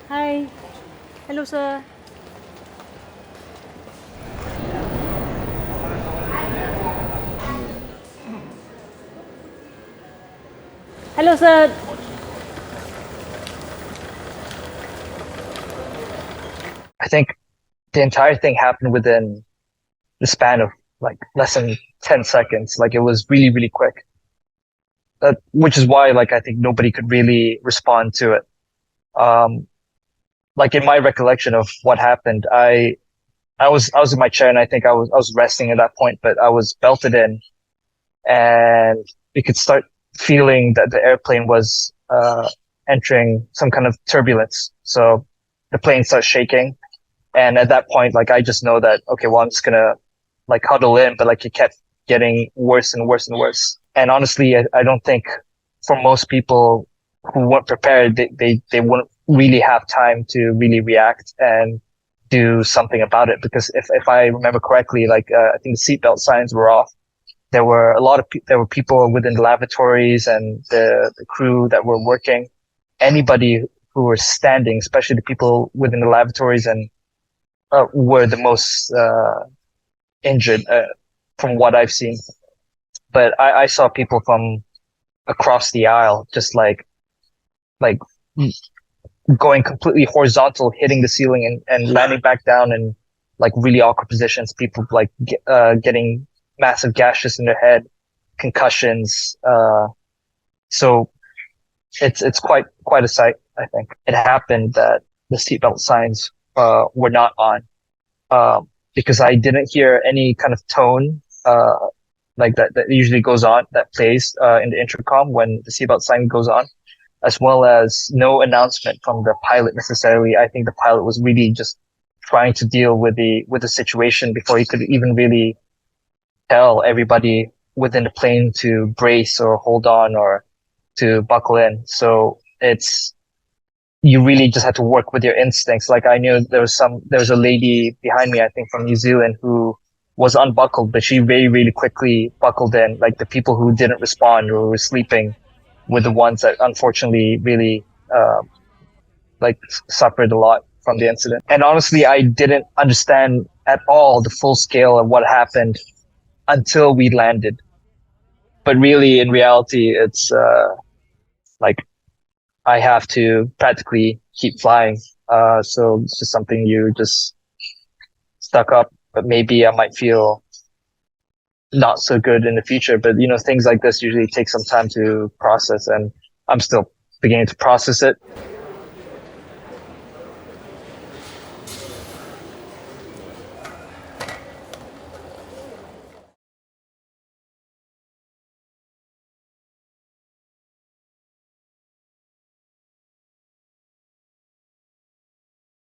Hi. Hello, sir. Hello, sir. I think the entire thing happened within the span of like less than 10 seconds. Like it was really, really quick. Which is why like I think nobody could really respond to it. Um, like in my recollection of what happened, I was in my chair and I think I was resting at that point, but I was belted in and we could start feeling that the airplane was entering some kind of turbulence. So the plane starts shaking. And at that point, like I just know that okay, well I'm just gonna like huddle in, but like it kept getting worse and worse and worse. And honestly, I don't think for most people who weren't prepared, they wouldn't really have time to really react and do something about it. Because if I remember correctly, like I think the seatbelt signs were off. There were a lot of there were people within the lavatories and the crew that were working. Anybody who were standing, especially the people within the lavatories and were the most injured from what I've seen. But I saw people from across the aisle just like going completely horizontal, hitting the ceiling and landing back down in like really awkward positions. People like getting massive gashes in their head, concussions. So it's quite a sight. I think it happened that the seatbelt signs were not on because I didn't hear any kind of tone like that usually goes on that plays in the intercom when the seatbelt sign goes on, as well as no announcement from the pilot necessarily. I think the pilot was really just trying to deal with the situation before he could even really tell everybody within the plane to brace or hold on or to buckle in. So it's you really just had to work with your instincts. Like I knew there was a lady behind me, I think from New Zealand, who was unbuckled, but she very, really quickly buckled in. Like the people who didn't respond or were sleeping were the ones that unfortunately really, like suffered a lot from the incident. And honestly, I didn't understand at all the full scale of what happened until we landed. But really, in reality, it's, like I have to practically keep flying. So it's just something you just stuck up, but maybe I might feel not so good in the future. But things like this usually take some time to process, and I'm still beginning to process it.